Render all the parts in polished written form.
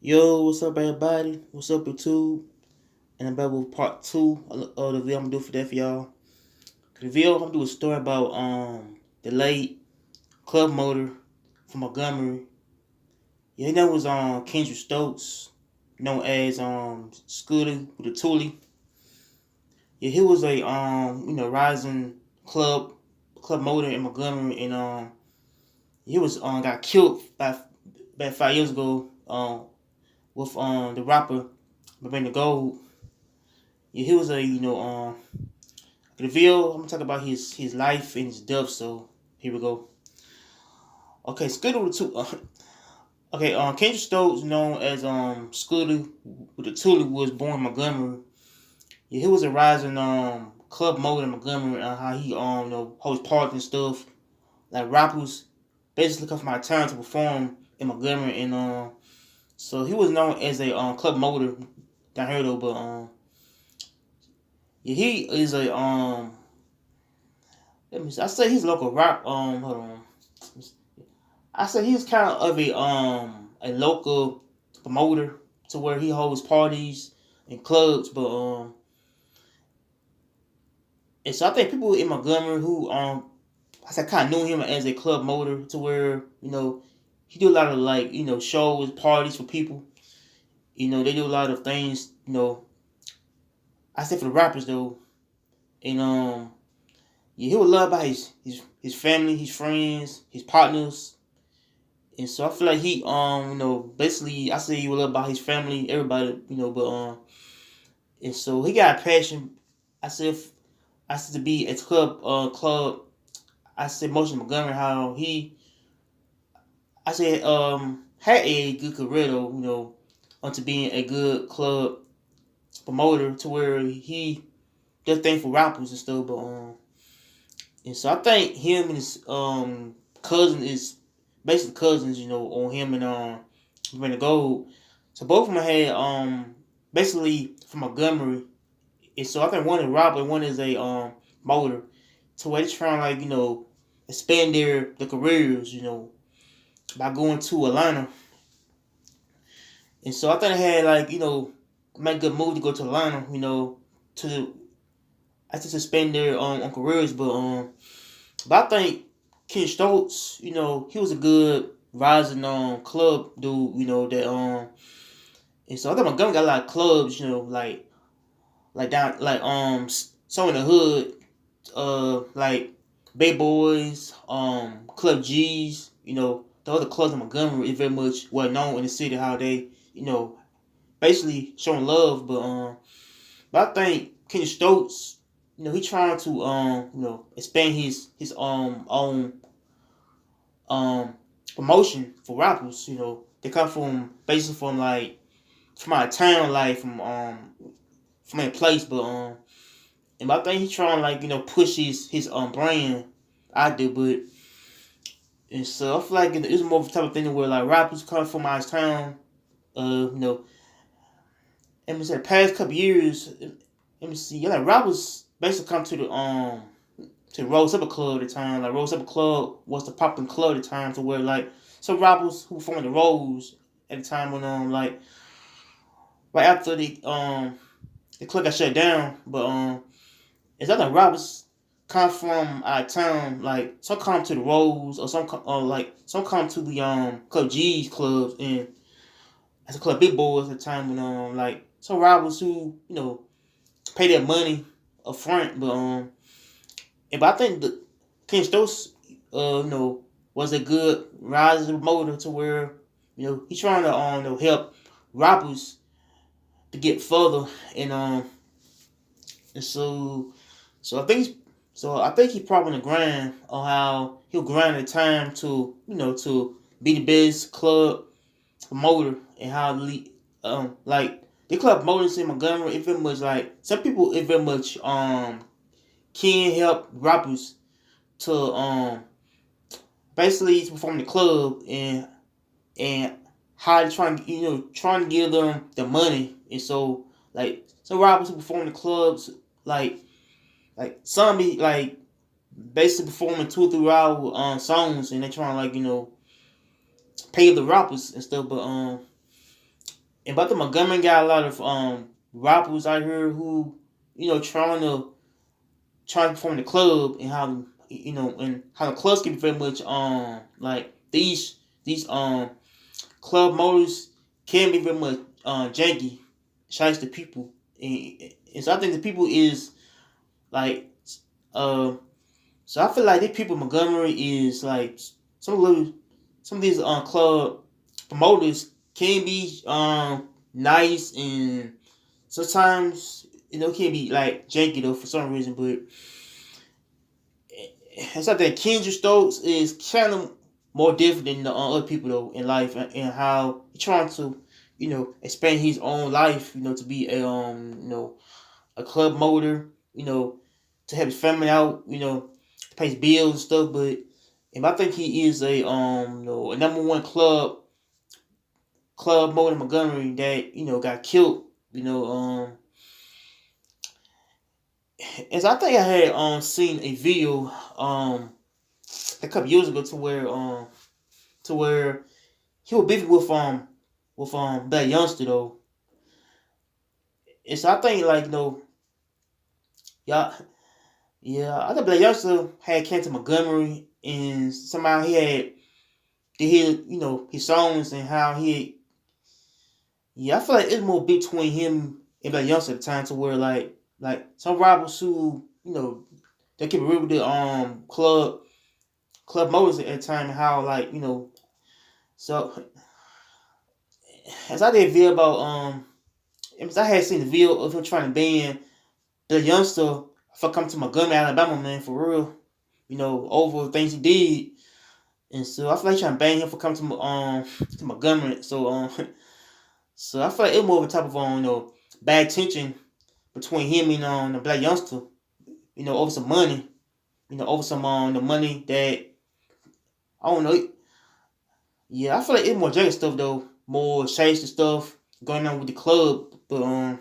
Yo, what's up, everybody? What's up, YouTube? And I'm back with part two of the video I'm gonna do for that for y'all. The video I'm gonna do a story about the late club motor from Montgomery. Yeah, his name was Kendrick Stokes, known as Skooly with the Toolie. Yeah, he was a rising club motor in Montgomery, and he was got killed about 5 years ago with the rapper the Gold. Yeah, he was a the video. I'm gonna talk about his life and his death. So here we go. Okay, Scooter with the two. Okay, Kendrick Stokes, known as Scooter with the Toolie, was born in Montgomery. Yeah, he was a rising club motor in Montgomery. How he host parties and stuff. Like rappers basically come from my town to perform in Montgomery, and so he was known as a club motor down here though. But yeah, he is a let me see. I say he's local rap. Hold on. I say he's kind of a local promoter to where he holds parties and clubs, but and so I think people in Montgomery who I said kind of knew him as a club motor to where he do a lot of shows, parties for people. They do a lot of things. I say for the rappers though, and yeah, he was loved by his family, his friends, his partners. And so I feel like he, basically, I say he was loved by his family, everybody, but and so he got a passion. I said, to be a club. I said, most of Montgomery, how he, I said, had a good career though, onto being a good club promoter to where he does things for rappers and stuff, but and so I think him and his cousin is basically cousins, on him and the Gold. So both of them had basically from Montgomery. And so I think one is rapper, one is a motor. So they're trying expand their careers, by going to Atlanta. And so I think they had make a good move to go to Atlanta, to I just expand their on careers, but I think Ken Stokes, he was a good rising club dude, that and so I think Montgomery got a lot of clubs, like down some in the hood, like Bay Boys, Club G's, the other clubs in Montgomery is very much well known in the city how they, basically showing love, but I think Ken Stokes, he trying to expand his own promotion for rappers. They come from basically from out of town, like from a place, but and I think he trying push his brand out there, but and so I feel like it's more of a type of thing where like rappers come from out of town, and the past couple years, let me see, rappers basically come to Rose Supper Club at the time. Like Rose Supper Club was the popping club at the time, to where some rappers who formed the Rose at the time when right after the club got shut down. But it's other rappers come from out of town, like some come to the Rose or some come to the Club G's clubs, and as a Club Big Boys at the time when some rappers who pay their money up front, but I think the Ken Stokes, was a good rising promoter to where, he's trying to help rappers to get further, and I think he probably on the grind on how he'll grind the time to be the best club promoter, and how the club promoters in Montgomery, it very much some people, it very much can help rappers to basically perform in the club, and how they trying to give them the money. And so some rappers who perform in the clubs, some be basically performing 2 or 3 hour songs, and they trying pay the rappers and stuff, but And but the Montgomery got a lot of rappers out here who trying to perform in the club, and how and how the clubs can be very much like these club motors can be very much janky, shies to people, and so I think the people is like uh so I feel like these people in Montgomery is like some of these club promoters can be nice, and sometimes can be like janky though for some reason, but it's like that Kendrick Stokes is kind of more different than the other people though in life, and how he's trying to expand his own life, to be a club motor, to help his family out, to pay his bills and stuff. But if I think he is a number one club motor in Montgomery that got killed, and so I think I had seen a video a couple years ago to where he was beefing with that youngster though. And so I think like yeah, I think Black Youngster had came to Montgomery, and somehow he had to hear his songs, and how I feel like it's more between him and Black Youngster at the time, to where like some rappers who they keep it real with the club motors at the time, and how so as I did a video about I had seen the video of him trying to ban the youngster for coming to Montgomery, Alabama, man, for real. Over things he did. And so I feel like trying to ban him for coming to Montgomery. So so I feel like it was more of a type of bad tension between him and the Black youngster, over some money. Over some the money that I don't know. Yeah, I feel like it's more junky stuff though. More shady stuff going on with the club. But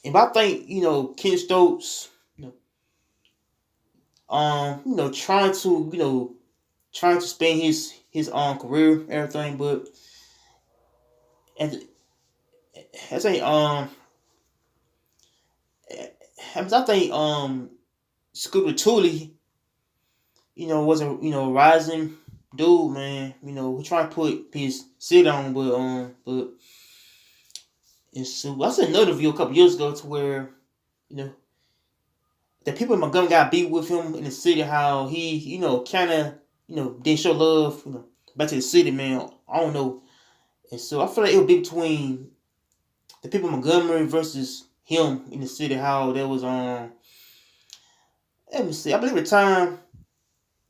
if I think, Ken Stokes, trying to spend his career, everything, but and I think I think Skooly, was a rising dude, man. He trying to put his sit on, but and so I saw another video a couple years ago to where the people in Montgomery got beat with him in the city, how he kind of didn't show love back to the city, man. I don't know, and so I feel like it would be between the people in Montgomery versus him in the city, how there was let me see, I believe at the time,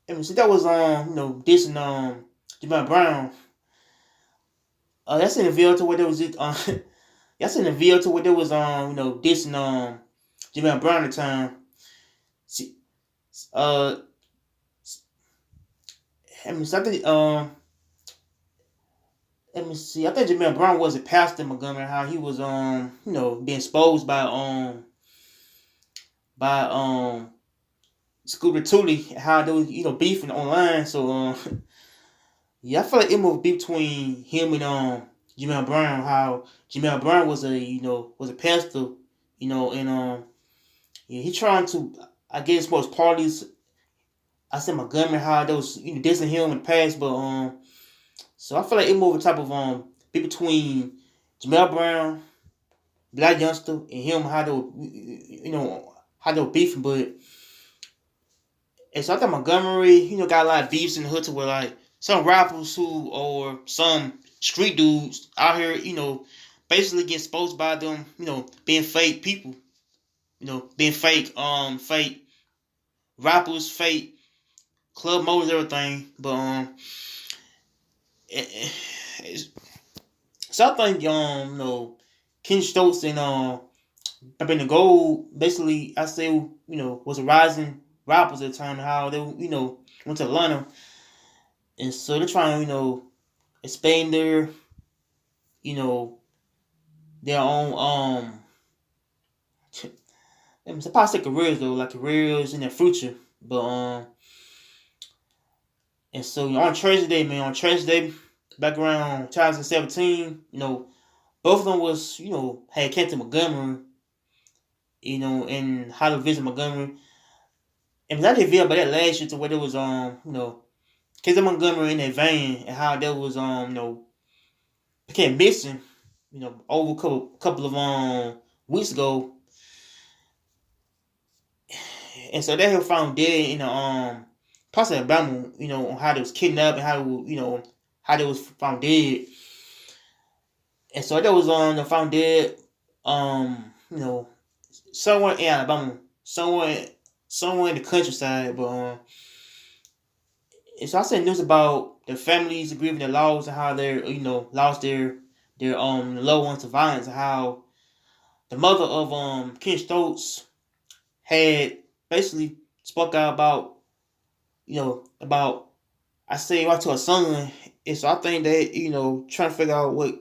let me see, that was dissing Jamal Brown. That's in the video to where there was it that's in the video to where there was dissing Jamal Brown at the time. See, let me see, I think let me see, I think Jamal Brown was a pastor in Montgomery, how he was being exposed by Scooby Tootie, how they was beefing online. So yeah, I feel like it moved between him and Jamal Brown, how Jamal Brown was a pastor, and yeah, he trying to, I guess, most parties. I said Montgomery, how there was dissing him in the past, but so I feel like it moved a type of be between Jamal Brown, Black Youngster, and him, how they were how they were beefing. But and so I think Montgomery, got a lot of beefs in the hood, to where like some rappers or some street dudes out here, basically get exposed by them, being fake people, being fake rappers, fake club modes, everything. But so I think Ken Stokes and Been the Gold, basically I say was a rising rappers at the time, how they went to Atlanta, and so they're trying to expand you know their own it's supposed to say careers though, like careers in their future. But and so on Treasure Day, man, back around 2017, both of them was, had came to Montgomery, and how to visit Montgomery. And I did video about that last year to where there was kids in Montgomery in that van and how there was became missing, over a couple of weeks ago. And so they were found dead in the parts of Alabama, on how they was kidnapped and how they was found dead. And so that was they found dead, somewhere in Alabama, somewhere in the countryside. But and so I said news about the families grieving their loss and how they lost their loved ones to violence, and how the mother of Ken Stokes had basically spoke out about about I say right to her son. And so I think that trying to figure out what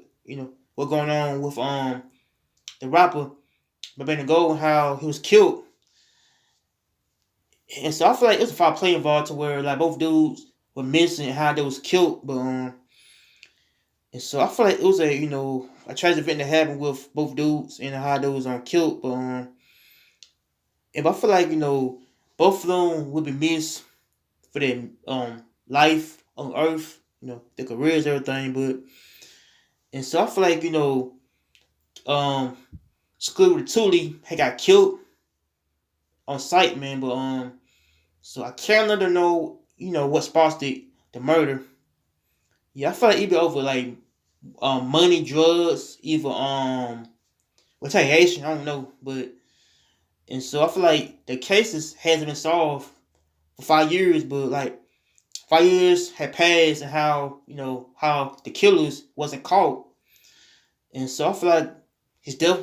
going on with the rapper but Ben Gold, how he was killed. And so I feel like it was a foul play involved to where like both dudes were missing and how they was killed. But and so I feel like it was a tragic event that happened with both dudes and how they was killed. But if I feel like both of them would be missed for their life on Earth, their careers, everything. But and so I feel like Skooly had got killed on site, man. But so I can't let her know what sparked the murder. Yeah, I feel like either over like money, drugs, either retaliation. I don't know, but and so I feel like the cases hasn't been solved for 5 years, but like 5 years had passed, and how the killers wasn't caught, and so I feel like his death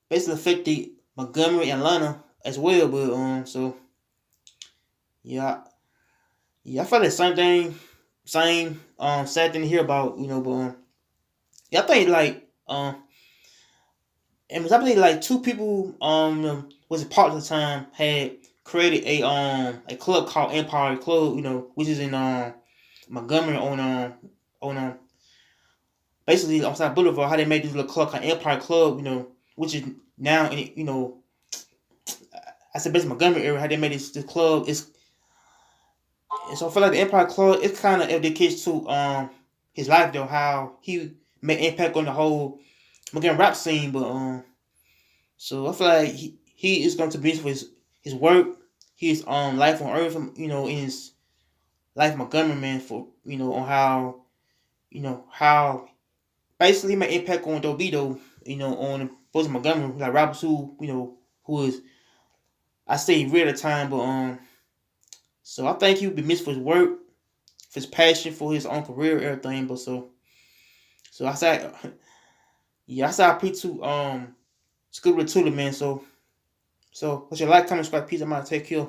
basically affected Montgomery and Atlanta as well. But so yeah, yeah, I feel like same thing, same sad thing to hear about, but yeah, I think like and I believe like two people was a part of the time had created a club called Empire Club, which is in Montgomery on basically on South Boulevard. How they made this little club called Empire Club, which is now in I said basically Montgomery area. How they made this club is, and so I feel like the Empire Club it kind of dedicates to his life though, how he made impact on the whole Montgomery rap scene. But so I feel like he is going to be for his work, his life on Earth, in his life Montgomery, man, for on how basically made impact on Dobito, on both Montgomery, like rappers who is I say real at the time. But so I think he would be missed for his work, for his passion, for his own career, everything. But so I said yeah, I said I pre to Scooby Tooler, man. So what's your like, comment, subscribe, peace. I'm out. Take care.